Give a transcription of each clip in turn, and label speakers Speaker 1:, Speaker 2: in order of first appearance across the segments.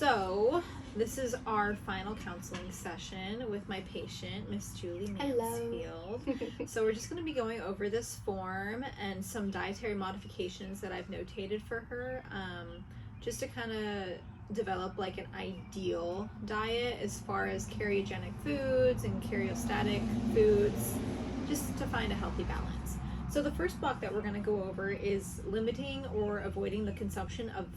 Speaker 1: So, this is our final counseling session with my patient, Miss Julie Mansfield. So, we're just going to be going over this form and some dietary modifications that I've notated for her, just to kind of develop like an ideal diet as far as cariogenic foods and karyostatic foods, just to find a healthy balance. So the first block that we're going to go over is limiting or avoiding the consumption of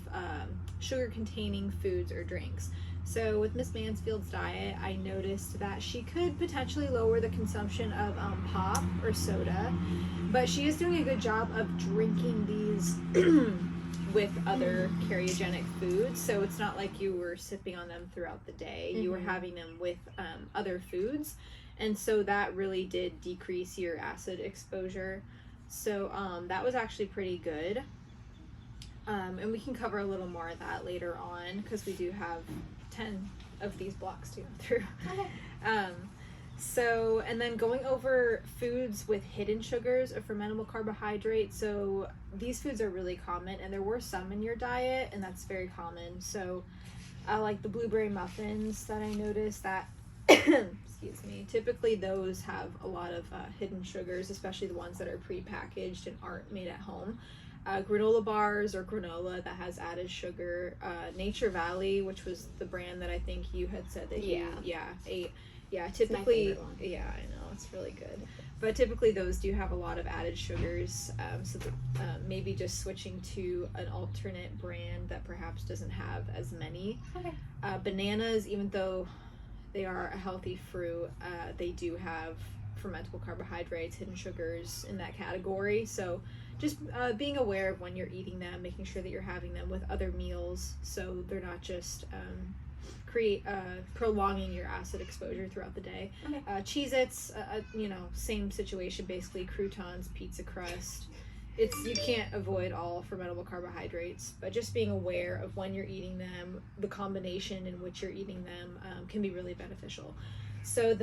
Speaker 1: sugar-containing foods or drinks. So with Miss Mansfield's diet, I noticed that she could potentially lower the consumption of pop or soda, but she is doing a good job of drinking these with other cariogenic foods. So it's not like you were sipping on them throughout the day. You were having them with other foods. And so that really did decrease your acid exposure. So that was actually pretty good. And we can cover a little more of that later on because we do have 10 of these blocks to go through. Okay. So, and then going over foods with hidden sugars or fermentable carbohydrates. So these foods are really common, and there were some in your diet, and that's very common. So like the blueberry muffins that I noticed that excuse me, typically those have a lot of hidden sugars, especially the ones that are pre-packaged and aren't made at home. Granola bars or granola that has added sugar. Nature Valley, which was the brand that I think you had said that you ate. Yeah, typically, yeah, I know, it's really good. But typically those do have a lot of added sugars, so maybe just switching to an alternate brand that perhaps doesn't have as many. Okay. Bananas, even though they are a healthy fruit, they do have fermentable carbohydrates, hidden sugars in that category. So just being aware of when you're eating them, making sure that you're having them with other meals so they're not just prolonging your acid exposure throughout the day. Okay. Cheez-Its, same situation, basically croutons, pizza crust. You can't avoid all fermentable carbohydrates, but just being aware of when you're eating them, the combination in which you're eating them can be really beneficial. So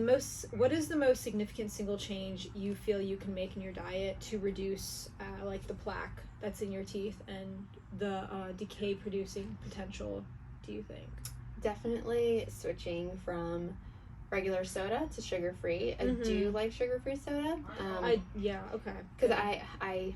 Speaker 1: what is the most significant single change you feel you can make in your diet to reduce like the plaque that's in your teeth and the decay producing potential, do you think?
Speaker 2: Definitely switching from regular soda to sugar-free. I do like sugar-free soda.
Speaker 1: Okay.
Speaker 2: Because I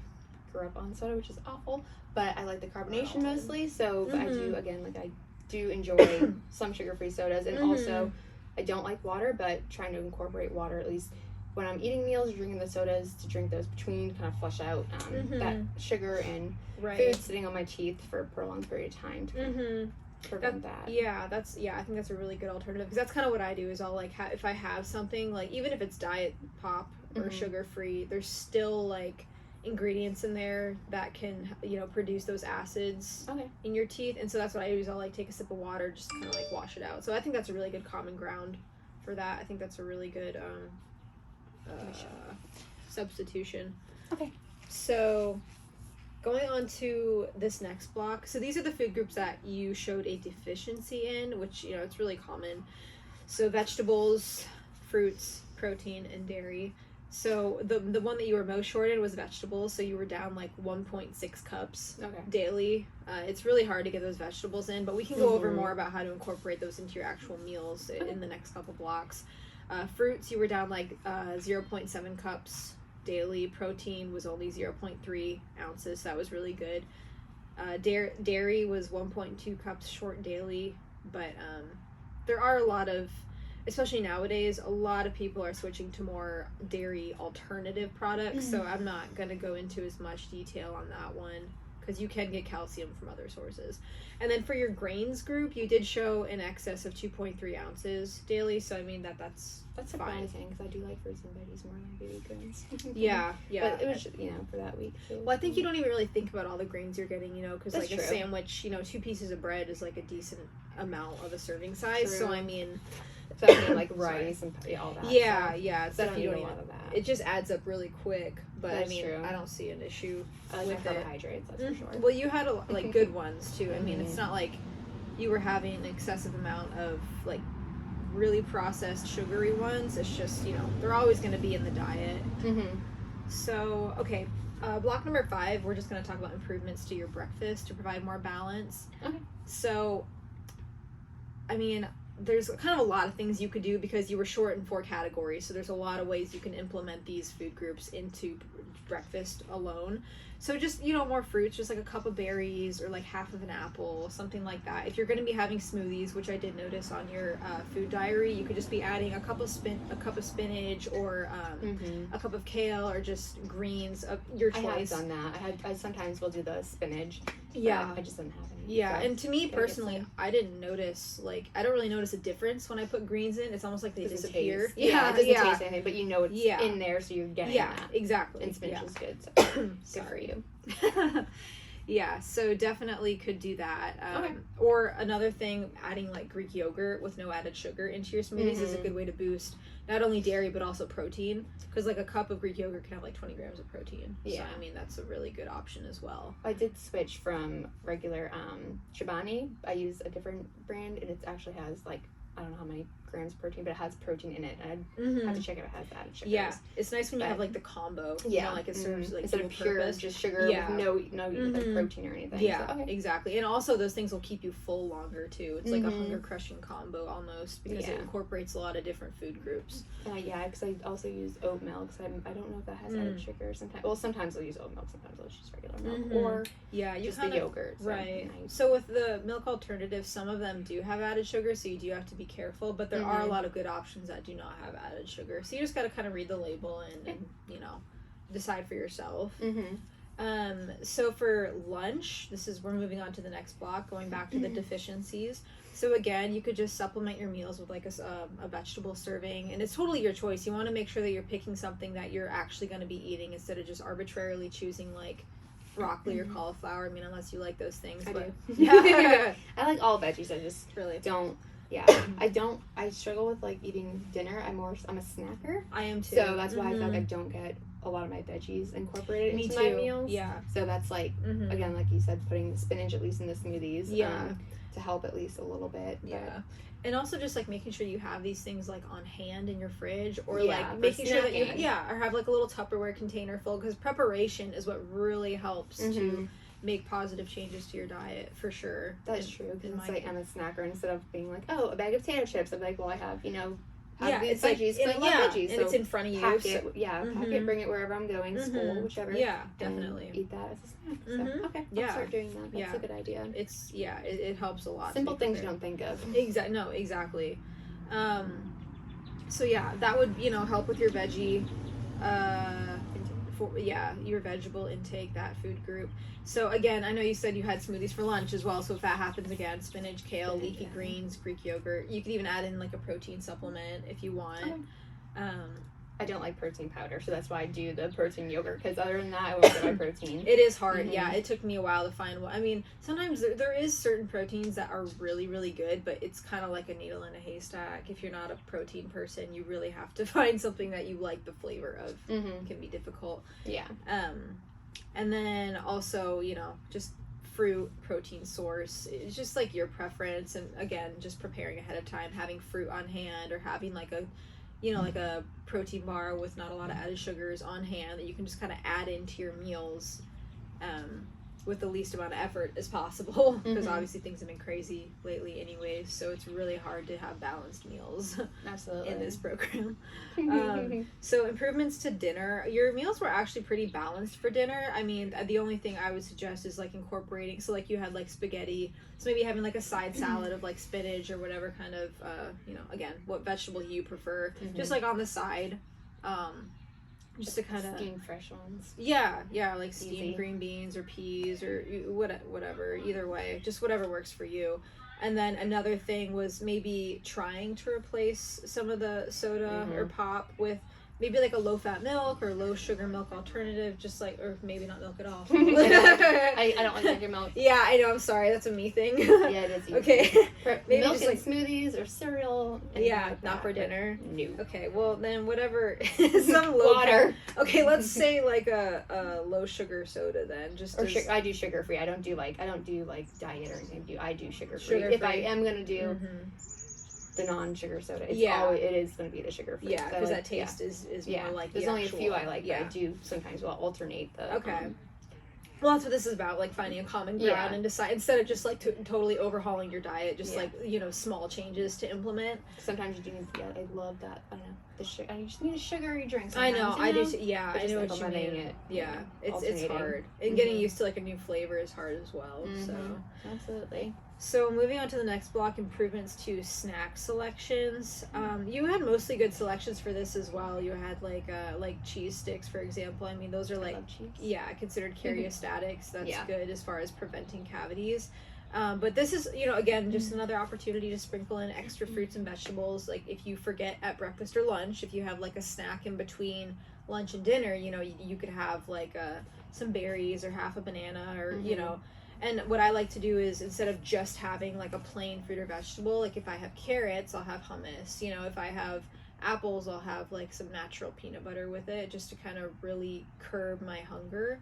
Speaker 2: grew up on soda, which is awful, but I like the carbonation mostly. So I do enjoy some sugar-free sodas, and also I don't like water, but trying to incorporate water at least when I'm eating meals, drinking the sodas, to drink those between, kind of flush out that sugar and food sitting on my teeth for a prolonged period of time to prevent that.
Speaker 1: Yeah, I think that's a really good alternative, because that's kind of what I do. Is I'll like if I have something, like even if it's diet pop or sugar-free, there's still like ingredients in there that can produce those acids in your teeth, and so that's what I do. Is I'll like take a sip of water, just kind of like wash it out. So I think that's a really good common ground for that. I think that's a really good substitution. Okay, so going on to this next block. So these are the food groups that you showed a deficiency in, which it's really common. So vegetables, fruits, protein, and dairy. So the one that you were most short in was vegetables. So you were down like 1.6 cups daily. It's really hard to get those vegetables in, but we can go over more about how to incorporate those into your actual meals in the next couple blocks. Fruits, you were down like 0.7 cups daily. Protein was only 0.3 ounces. So that was really good. Dairy was 1.2 cups short daily, but there are a lot of, especially nowadays, a lot of people are switching to more dairy alternative products. So I'm not going to go into as much detail on that one, because you can get calcium from other sources. And then for your grains group, you did show in excess of 2.3 ounces daily. So I mean that's
Speaker 2: surprising, because I do like fruits and veggies more than baby grains.
Speaker 1: yeah.
Speaker 2: But it was for that week.
Speaker 1: Well, I think you don't even really think about all the grains you're getting, because like a sandwich, 2 pieces of bread is like a decent amount of a serving size. True. So I mean,
Speaker 2: especially like rice and all that.
Speaker 1: Yeah, it's stuff you don't
Speaker 2: even.
Speaker 1: It just adds up really quick. But
Speaker 2: that's
Speaker 1: I mean,
Speaker 2: true.
Speaker 1: I don't see an issue
Speaker 2: with carbohydrates. That's for sure.
Speaker 1: Well, you had like good ones too. I mean, it's not like you were having an excessive amount of like really processed sugary ones. It's just they're always going to be in the diet. So okay, block number 5, we're just going to talk about improvements to your breakfast to provide more balance. Okay. So I mean, there's kind of a lot of things you could do because you were short in 4 categories. So there's a lot of ways you can implement these food groups into breakfast alone. So just, more fruits, just like a cup of berries or like half of an apple, something like that. If you're going to be having smoothies, which I did notice on your food diary, you could just be adding a cup of spinach or a cup of kale or just greens of your choice.
Speaker 2: I have done that. I sometimes will do the spinach.
Speaker 1: Yeah.
Speaker 2: I just didn't have any.
Speaker 1: Yeah,
Speaker 2: so
Speaker 1: and to me personally, I didn't notice, I don't really notice a difference when I put greens in. It's almost like they disappear.
Speaker 2: It doesn't taste anything, but it's in there, so you're getting that.
Speaker 1: Exactly.
Speaker 2: And spinach is good, so good for you.
Speaker 1: Yeah, so definitely could do that.
Speaker 2: Okay.
Speaker 1: Or another thing, adding like Greek yogurt with no added sugar into your smoothies is a good way to boost not only dairy but also protein, because like a cup of Greek yogurt can have like 20 grams of protein. Yeah. So I mean, that's a really good option as well.
Speaker 2: I did switch from regular Chobani. I use a different brand, and it actually has like, I don't know how many grams of protein, but it has protein in it, and I have to check if it has added sugars.
Speaker 1: Yeah, it's nice when you have like the combo. Like it serves like
Speaker 2: instead of pure just sugar with no like protein or anything.
Speaker 1: Yeah,
Speaker 2: so, okay.
Speaker 1: Exactly. And also those things will keep you full longer too. It's like a hunger crushing combo almost, because it incorporates a lot of different food groups.
Speaker 2: Because I also use oat milk, so I don't know if that has added sugar. Sometimes I'll use oat milk, sometimes I'll use regular milk, or just the yogurt. So,
Speaker 1: right. So with the milk alternatives, some of them do have added sugar, so you do have to be careful, but there are a lot of good options that do not have added sugar. So you just got to kind of read the label and decide for yourself. So for lunch, we're moving on to the next block, going back to the deficiencies. So again, you could just supplement your meals with like a vegetable serving, and it's totally your choice. You want to make sure that you're picking something that you're actually going to be eating instead of just arbitrarily choosing like broccoli or cauliflower. I mean, unless you like those things.
Speaker 2: I do.
Speaker 1: Yeah.
Speaker 2: I like all veggies. I just
Speaker 1: really
Speaker 2: don't. Yeah, I struggle with like eating dinner. I'm a snacker.
Speaker 1: I am too.
Speaker 2: So that's why I feel like I don't get a lot of my veggies incorporated into my meals.
Speaker 1: Yeah.
Speaker 2: So that's like, again, like you said, putting the spinach at least in the smoothies.
Speaker 1: Yeah.
Speaker 2: To help at least a little bit.
Speaker 1: Yeah. And also just like making sure you have these things like on hand in your fridge, or like making sure that you or have like a little Tupperware container full, because preparation is what really helps to make positive changes to your diet, for sure.
Speaker 2: That's true. Because it's like, I'm a snacker, instead of being like, oh, a bag of potato chips, I'm like, well, I have,
Speaker 1: it's
Speaker 2: veggies,
Speaker 1: like,
Speaker 2: I love veggies,
Speaker 1: and it's in front of you.
Speaker 2: Pack it, bring it wherever I'm going, school, whichever.
Speaker 1: Yeah, definitely.
Speaker 2: Eat that as a snack. So, okay, I'll start doing that. That's a good idea.
Speaker 1: It's, it helps a lot.
Speaker 2: Simple things you don't think of.
Speaker 1: Exactly. So yeah, that would, help with your veggie, your vegetable intake, that food group. So again, I know you said you had smoothies for lunch as well, so if that happens again, spinach, kale, leafy greens, Greek yogurt. You could even add in like a protein supplement if you want.
Speaker 2: I don't like protein powder, so that's why I do the protein yogurt, because other than that, I won't get my protein.
Speaker 1: It is hard. Yeah, it took me a while to find one. I mean, sometimes there is certain proteins that are really, really good, but it's kind of like a needle in a haystack. If you're not a protein person, you really have to find something that you like the flavor of. It can be difficult.
Speaker 2: Yeah.
Speaker 1: And then also, just fruit, protein source. It's just like your preference, and again, just preparing ahead of time, having fruit on hand, or having like a like a protein bar with not a lot of added sugars on hand that you can just kind of add into your meals with the least amount of effort as possible, because obviously things have been crazy lately anyways, so it's really hard to have balanced meals in this program. So improvements to dinner. Your meals were actually pretty balanced for dinner. I mean, the only thing I would suggest is like incorporating, so like you had like spaghetti, so maybe having like a side salad of like spinach or whatever kind of again, what vegetable you prefer, just like on the side, just to kind of
Speaker 2: steam fresh ones.
Speaker 1: Yeah, like steamed green beans or peas or whatever. Either way, just whatever works for you. And then another thing was maybe trying to replace some of the soda or pop with maybe like a low-fat milk or low-sugar milk alternative, just like, or maybe not milk at all.
Speaker 2: I don't like drinking milk.
Speaker 1: Yeah, I know, I'm sorry, that's a me thing.
Speaker 2: Yeah, it is.
Speaker 1: Okay.
Speaker 2: Maybe milk and like smoothies or cereal.
Speaker 1: Yeah, like not for dinner.
Speaker 2: No.
Speaker 1: Okay, well then whatever. Some low
Speaker 2: water.
Speaker 1: Okay, let's say like a low-sugar soda then. Just
Speaker 2: or I do sugar-free. I don't do like diet or anything. I do sugar-free. If I am gonna do the non-sugar soda, it is going to be the sugar-free.
Speaker 1: Yeah, because that taste is more like
Speaker 2: there's
Speaker 1: the
Speaker 2: only
Speaker 1: actual,
Speaker 2: a few I like, but I do sometimes alternate the
Speaker 1: Well, that's what this is about, like finding a common ground and decide, instead of just like totally overhauling your diet, just like, you know, small changes to implement.
Speaker 2: Sometimes you do need, I love that, I don't know, I just need a sugary drink
Speaker 1: sometimes. I know, I do too,
Speaker 2: I know what you mean.
Speaker 1: It's hard. And getting used to like a new flavor is hard as well, so.
Speaker 2: Absolutely.
Speaker 1: So moving on to the next block, improvements to snack selections. You had mostly good selections for this as well. You had like cheese sticks, for example. I mean, those are like, considered cariostatics. That's good as far as preventing cavities. But this is, you know, again, just another opportunity to sprinkle in extra fruits and vegetables. Like if you forget at breakfast or lunch, if you have like a snack in between lunch and dinner, you know, you could have like some berries or half a banana or, you know. And what I like to do is, instead of just having like a plain fruit or vegetable, like if I have carrots, I'll have hummus. You know, if I have apples, I'll have like some natural peanut butter with it, just to kind of really curb my hunger.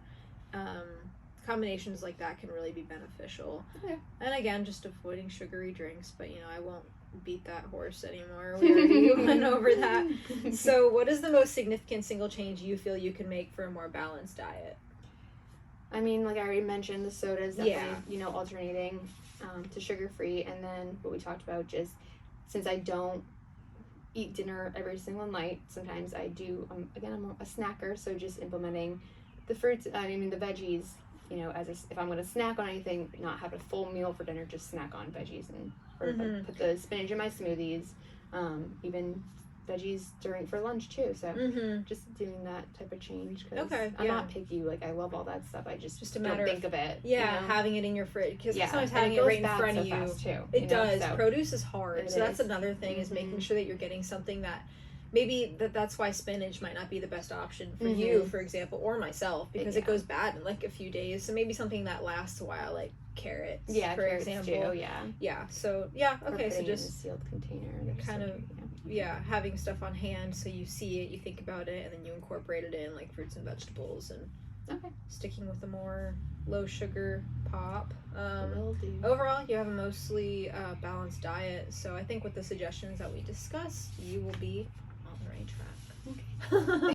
Speaker 1: Combinations like that can really be beneficial. Okay. And again, just avoiding sugary drinks, but you know, I won't beat that horse anymore. We already went over that. So what is the most significant single change you feel you can make for a more balanced diet?
Speaker 2: I mean, like I already mentioned, the sodas definitely, you know, alternating to sugar-free. And then what we talked about, just since I don't eat dinner every single night, sometimes I do, again, I'm a snacker, so just implementing the fruits, the veggies, you know, if I'm going to snack on anything, not have a full meal for dinner, just snack on veggies or put the spinach in my smoothies, even veggies for lunch too, so just doing that type of change, because I'm not picky, like I love all that stuff, I just don't think of it, you know? Having it in your fridge, because sometimes having it right in front of you too, it does. So produce is hard, so that's another thing, is making sure that you're getting something that maybe that's why spinach might not be the best option for you, for example, or myself, because it goes bad in like a few days, so maybe something that lasts a while, like carrots, for example. So okay, so just in a sealed container,
Speaker 1: kind of having stuff on hand, so you see it, you think about it, and then you incorporate it in, like fruits and vegetables, and sticking with a more low sugar pop. Overall, you have a mostly balanced diet, so I think with the suggestions that we discussed, you will be on the right track. Okay.